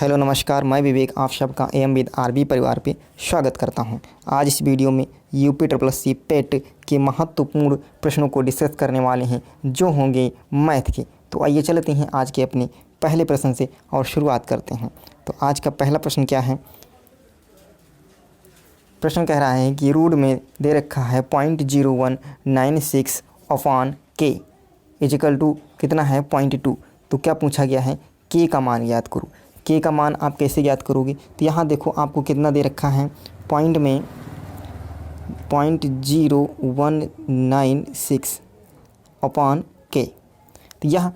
Hello नमस्कार, मैं विवेक आप सबका एम विद आरबी परिवार पे स्वागत करता हूं। आज इस वीडियो में यूपी SSC पेट के महत्वपूर्ण प्रश्नों को डिस्कस करने वाले हैं जो होंगे मैथ के। तो आइए चलते हैं आज के अपने पहले प्रश्न से और शुरुआत करते हैं। तो आज का पहला प्रश्न क्या है? प्रश्न कह रहा है कि रूट में दे रखा है 0.0196 अपॉन के इजिकल टू कितना है 0.2। तो क्या पूछा गया है? के का मान ज्ञात करो। के का मान आप कैसे ज्ञात करोगे? तो यहाँ देखो आपको कितना दे रखा है, पॉइंट में 0.0196 अपॉन के। तो यह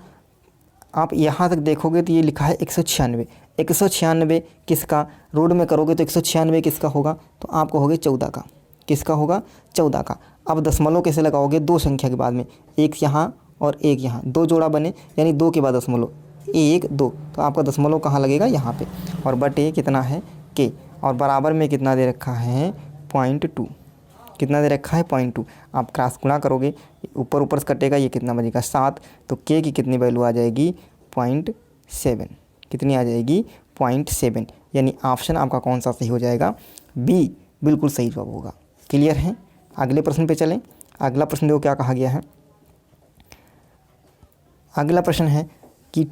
आप यहाँ तक देखोगे तो ये लिखा है 196। 196 किसका? रोड में करोगे तो 196 किसका होगा? तो आप कहोगे 14 का। किसका होगा? 14 का। अब दशमलव कैसे लगाओगे? दो संख्या के बाद में, एक यहाँ और एक यहाँ, दो जोड़ा बने यानी दो के बाद दशमलव, 1 2। तो आपका दशमलव कहाँ लगेगा? यहाँ पे। और बटे कितना है? के। और बराबर में कितना दे रखा है? 0.2। कितना दे रखा है? 0.2। आप क्रॉस गुणा करोगे, ऊपर ऊपर से कटेगा, ये कितना बचेगा? 7। तो के की कितनी वैल्यू आ जाएगी? 0.7। कितनी आ जाएगी? 0.7। यानी ऑप्शन आपका कौन सा सही हो जाएगा? बी बिल्कुल सही जवाब होगा। क्लियर है? अगले प्रश्न पे चलें। अगला प्रश्न देखो क्या कहा गया है। अगला प्रश्न है कि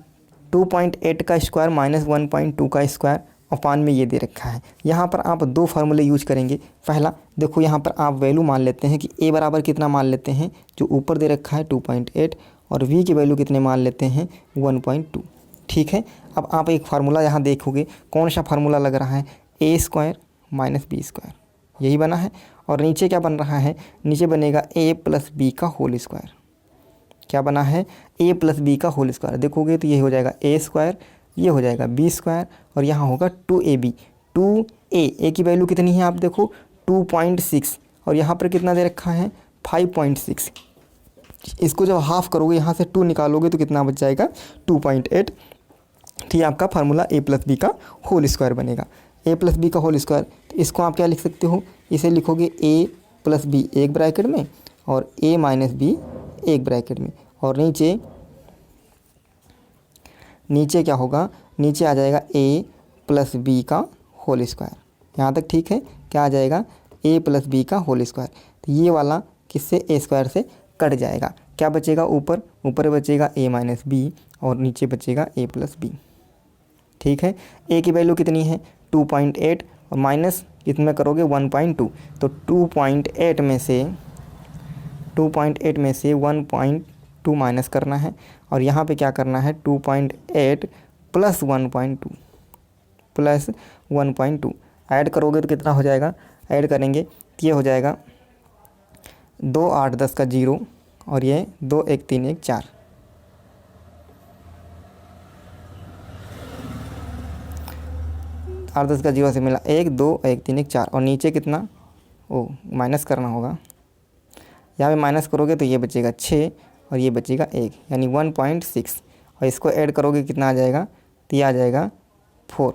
2.8 का स्क्वायर माइनस 1.2 का स्क्वायर अपान में ये दे रखा है। यहाँ पर आप दो फार्मूले यूज करेंगे। पहला देखो, यहाँ पर आप वैल्यू मान लेते हैं कि a बराबर कितना मान लेते हैं, जो ऊपर दे रखा है 2.8, और v की वैल्यू कितने मान लेते हैं? 1.2। ठीक है। अब आप एक फार्मूला यहाँ देखोगे, कौन सा फार्मूला लग रहा है? a square minus b square, यही बना है। और नीचे क्या बन रहा है? नीचे बनेगा a प्लस बी का होल स्क्वायर। क्या बना है? a प्लस बी का होल स्क्वायर। देखोगे तो ये हो जाएगा a स्क्वायर, ये हो जाएगा b स्क्वायर, और यहाँ होगा 2ab। 2a की वैल्यू कितनी है? आप देखो 2.6, और यहाँ पर कितना दे रखा है? 5.6। इसको जब हाफ करोगे, यहाँ से 2 निकालोगे तो कितना बच जाएगा? 2.8। ठीक, आपका फार्मूला a प्लस बी का होल स्क्वायर बनेगा। a प्लस बी का होल स्क्वायर, तो इसको आप क्या लिख सकते हो? इसे लिखोगे a प्लस बी एक ब्रैकेट में और a माइनस बी एक ब्रैकेट में, और नीचे क्या होगा? नीचे आ जाएगा a प्लस बी का होल स्क्वायर। यहाँ तक ठीक है? क्या आ जाएगा? a प्लस बी का होल स्क्वायर। तो ये वाला किससे? a स्क्वायर से कट जाएगा। क्या बचेगा? ऊपर बचेगा a माइनस बी, और नीचे बचेगा a प्लस बी। ठीक है। a की वैल्यू कितनी है? 2.8, और माइनस कितने करोगे? 1.2। तो 2.8 में से 1.2 माइनस करना है, और यहाँ पे क्या करना है? 2.8 प्लस 1.2 ऐड करोगे तो कितना हो जाएगा? ऐड करेंगे तो ये हो जाएगा 2 8 10 का 0, और ये 2 1 3 1 4। 8 10 का 0 से मिला 1 2 1 3 1 4, और नीचे कितना? माइनस करना होगा। यहाँ पे माइनस करोगे तो ये बचेगा 6, और ये बचेगा 1, यानी 1.6, और इसको ऐड करोगे कितना आ जाएगा? तो ये आ जाएगा 4।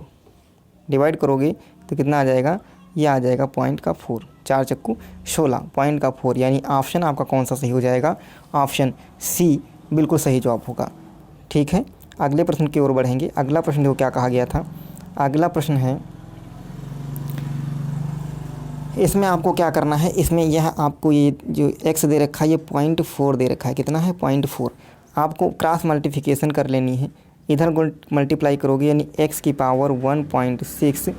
डिवाइड करोगे तो कितना आ जाएगा? ये आ जाएगा पॉइंट का 4, 4 चक्कू 16, पॉइंट का 4। यानी ऑप्शन आपका कौन सा सही हो जाएगा? ऑप्शन सी बिल्कुल सही जवाब होगा। ठीक है। अगले प्रश्न की ओर बढ़ेंगे। अगला प्रश्न देखो क्या कहा गया था। अगला प्रश्न है, इसमें आपको क्या करना है? इसमें यह आपको ये जो x दे रखा है, ये 0.4 दे रखा है। कितना है? 0.4। आपको क्रॉस मल्टीप्लिकेशन कर लेनी है। इधर मल्टीप्लाई करोगे यानी x की पावर 1.6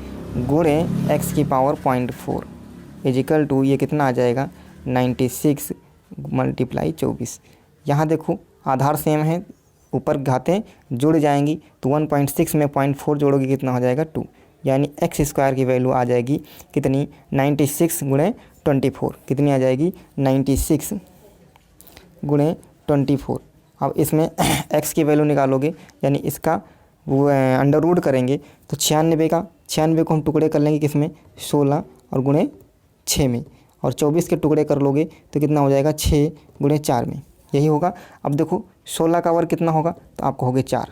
गुणे x की पावर 0.4 इजिकल टू ये कितना आ जाएगा? 96 मल्टीप्लाई 24। यहाँ देखो आधार सेम है, ऊपर घातें जुड़ जाएंगी, तो 1.6 में 0.4 जोड़ोगे कितना हो जाएगा? 2। यानी एक्स स्क्वायर की वैल्यू आ जाएगी कितनी? 96 गुणे 24। कितनी आ जाएगी? 96 गुणे 24। अब इसमें x की वैल्यू निकालोगे, यानी इसका वो अंडर रूट करेंगे तो 96 को हम टुकड़े कर लेंगे किसमें? 16, और गुणे 6 में, और 24 के टुकड़े कर लोगे तो कितना हो जाएगा? 6 गुणे 4 में, यही होगा। अब देखो 16 का वर्ग कितना होगा? तो आप कहोगे 4।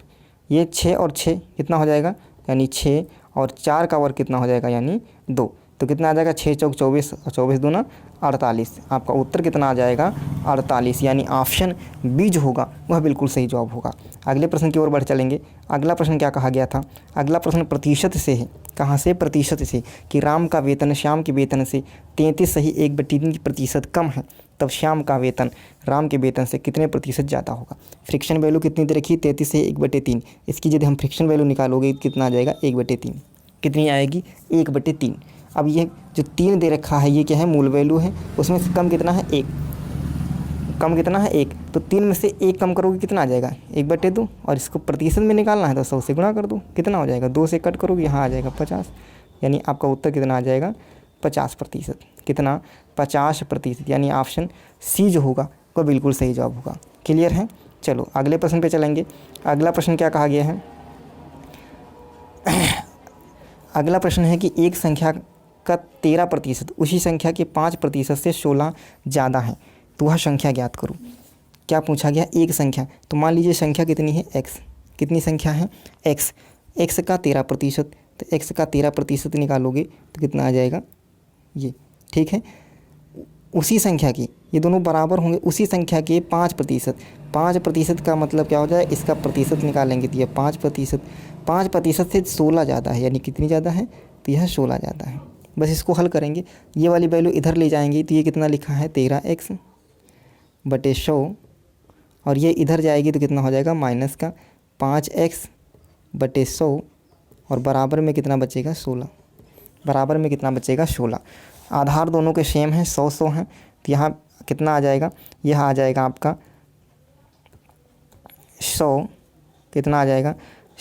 ये 6 और 6 कितना हो जाएगा? यानी 6, और 4 का वर्ग कितना हो जाएगा? यानी 2। तो कितना आ जाएगा 6 चौक 24 और 24 दूना 48। आपका उत्तर कितना आ जाएगा 48, यानी ऑप्शन बी जो होगा वह बिल्कुल सही जवाब होगा। अगले प्रश्न की ओर बढ़ चलेंगे। अगला प्रश्न क्या कहा गया था? अगला प्रश्न प्रतिशत से है। कहाँ से? प्रतिशत से, कि राम का वेतन श्याम के वेतन से 33.1/3% कम है, तब श्याम का वेतन राम के वेतन से कितने प्रतिशत ज़्यादा होगा। फ्रिक्शन वैल्यू कितनी दे रखी है? 33 से 1/3। इसकी यदि हम फ्रिक्शन वैल्यू निकालोगे तो कितना आ जाएगा? 1/3। कितनी आएगी? 1/3। अब ये जो 3 दे रखा है ये क्या है? मूल वैल्यू है। उसमें से कम कितना है? 1। कम कितना है? 1। तो 3 में से 1 कम करोगे कितना आ जाएगा? 1/2। और इसको प्रतिशत में निकालना है तो 100 से गुणा कर दो। कितना हो जाएगा? 2 से कट करोगे, यहाँ आ जाएगा 50। यानी आपका उत्तर कितना आ जाएगा? 50%। कितना? 50%। यानी ऑप्शन सी जो होगा वह बिल्कुल सही जवाब होगा। क्लियर है? चलो अगले प्रश्न पे चलेंगे। अगला प्रश्न क्या कहा गया है? अगला प्रश्न है कि एक संख्या का 13% उसी संख्या के 5% से 16 ज़्यादा है, तो वह संख्या ज्ञात करो। क्या पूछा गया? एक संख्या, तो मान लीजिए संख्या कितनी है? x। कितनी संख्या है? x। x का 13%, तो x का 13% निकालोगे तो कितना आ जाएगा? ये, ठीक है। उसी संख्या की, ये दोनों बराबर होंगे, उसी संख्या के 5%। 5% का मतलब क्या हो जाए? इसका प्रतिशत निकालेंगे तो यह 5%। 5% से 16 ज़्यादा है, यानी कितनी ज़्यादा है? तो यह 16 ज़्यादा है। बस इसको हल करेंगे, ये वाली वैल्यू इधर ले जाएंगे तो ये कितना लिखा है? 13x/100, और ये इधर जाएगी तो कितना हो जाएगा? माइनस का 5x/100, और बराबर में कितना बचेगा? 16। बराबर में कितना बचेगा? 16। आधार दोनों के सेम हैं, 100 हैं, तो यहाँ कितना आ जाएगा? यह आ जाएगा आपका 100। कितना आ जाएगा?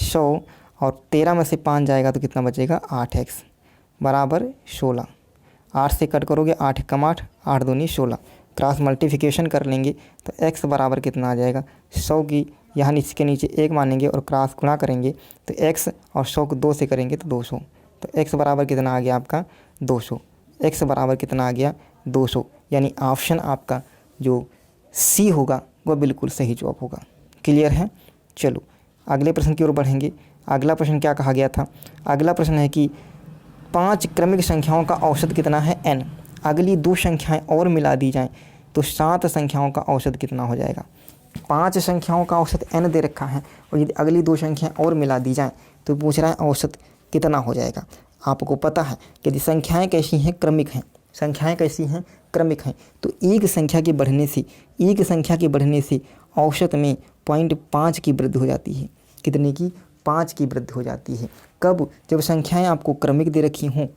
100, और 13 में से 5 जाएगा तो कितना बचेगा? 8x बराबर 16। 8 से कट करोगे, 8 कम 8, 8 दूनी 16। क्रॉस मल्टीप्लिकेशन कर लेंगे तो x बराबर कितना आ जाएगा? 100 की यहाँ इसके नीचे 1 मानेंगे और क्रॉस गुणा करेंगे तो x, और 100 को 2 से करेंगे तो 200। तो x बराबर कितना आ गया आपका? 200। x बराबर कितना आ गया? 200। यानी ऑप्शन आपका जो सी होगा वह बिल्कुल सही जवाब होगा। क्लियर है? चलो अगले प्रश्न की ओर बढ़ेंगे। अगला प्रश्न क्या कहा गया था? अगला प्रश्न है कि 5 क्रमिक संख्याओं का औसत कितना है? n। अगली 2 संख्याएं और मिला दी जाएं तो 7 संख्याओं का औसत कितना हो जाएगा? 5 संख्याओं का औसत n दे रखा है, और यदि अगली 2 संख्याएं और मिला दी जाएं तो पूछ रहा है औसत कितना हो जाएगा। आपको पता है कि यदि संख्याएं कैसी हैं? क्रमिक हैं। संख्याएं कैसी हैं? क्रमिक हैं। तो एक संख्या के बढ़ने से औसत में 0.5 की वृद्धि हो जाती है। कितने की? 5 की वृद्धि हो जाती है। कब? जब संख्याएं आपको क्रमिक दे रखी हों,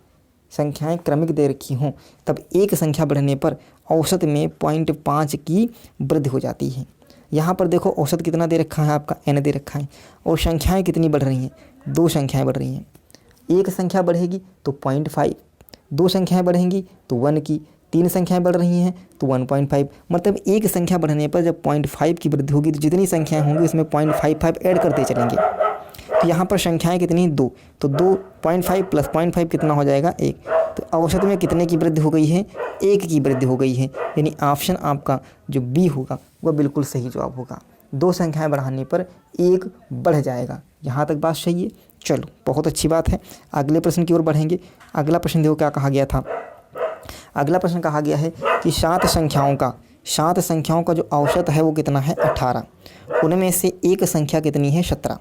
संख्याएं क्रमिक दे रखी हों, तब एक संख्या बढ़ने पर औसत में 0.5 की वृद्धि हो जाती है। यहाँ पर देखो औसत कितना दे रखा है? आपका n दे रखा है, और संख्याएं कितनी बढ़ रही हैं? 2 संख्याएं बढ़ रही हैं। एक संख्या बढ़ेगी तो 0.5, 2 संख्याएं बढ़ेंगी तो 1 की, 3 संख्याएं बढ़ रही हैं तो 1.5। मतलब एक संख्या बढ़ने पर जब 0.5 की वृद्धि होगी तो जितनी संख्याएं होंगी उसमें 0.55 ऐड करते चलेंगे। तो यहाँ पर संख्याएं कितनी? 2, तो 2.5 + 0.5 कितना हो जाएगा? 1। तो औसत में कितने की वृद्धि हो गई है? 1 की वृद्धि हो गई है। यानी ऑप्शन आपका जो बी होगा वह बिल्कुल सही जवाब होगा। 2 संख्याएं बढ़ाने पर 1 बढ़ जाएगा। यहाँ तक बात सही है? चलो बहुत अच्छी बात है। अगले प्रश्न की ओर बढ़ेंगे। अगला प्रश्न देखो क्या कहा गया था। अगला प्रश्न कहा गया है कि 7 संख्याओं का जो औसत है वो कितना है? 18। उनमें से एक संख्या कितनी है? 17।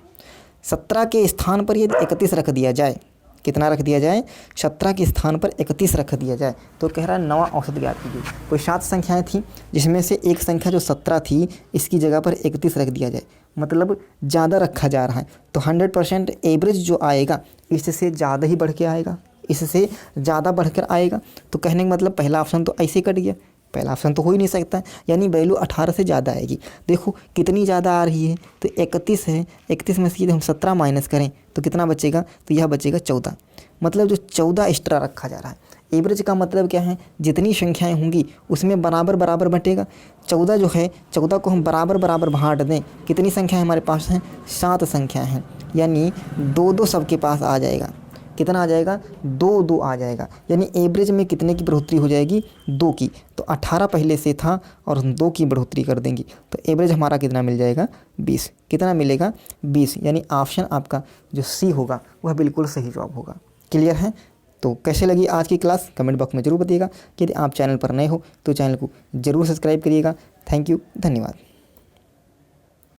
17 के स्थान पर यदि 31 रख दिया जाए, कितना रख दिया जाए? 17 के स्थान पर 31 रख दिया जाए तो कह रहा है नवा औसत ज्ञात कीजिए। कोई 7 संख्याएं थी जिसमें से एक संख्या जो 17 थी इसकी जगह पर 31 रख दिया जाए, मतलब ज़्यादा रखा जा रहा है, तो 100% एवरेज जो आएगा इससे ज़्यादा ही बढ़ के आएगा, इससे ज़्यादा बढ़कर आएगा। तो कहने का मतलब पहला ऑप्शन तो ऐसे कट गया, पहला ऑप्शन तो हो ही नहीं सकता, यानी वैल्यू 18 से ज़्यादा आएगी। देखो कितनी ज़्यादा आ रही है, तो 31 है, 31 में से यदि हम 17 माइनस करें तो कितना बचेगा? तो यह बचेगा 14। मतलब जो 14 एक्स्ट्रा रखा जा रहा है। एवरेज का मतलब क्या है? जितनी संख्याएं होंगी उसमें बराबर बराबर बटेगा। 14 जो है, 14 को हम बराबर बराबर बांट दें, कितनी संख्याएं हमारे पास हैं? 7 संख्याएँ हैं, यानी 2-2 सबके पास आ जाएगा। कितना आ जाएगा? 2-2 आ जाएगा। यानी एवरेज में कितने की बढ़ोतरी हो जाएगी? 2 की। तो 18 पहले से था और हम 2 की बढ़ोतरी कर देंगे तो एवरेज हमारा कितना मिल जाएगा? 20। कितना मिलेगा? 20। यानी ऑप्शन आपका जो सी होगा वह बिल्कुल सही जवाब होगा। क्लियर है? तो कैसे लगी आज की क्लास कमेंट बॉक्स में ज़रूर बताइएगा। यदि आप चैनल पर नए हो तो चैनल को ज़रूर सब्सक्राइब करिएगा। थैंक यू, धन्यवाद।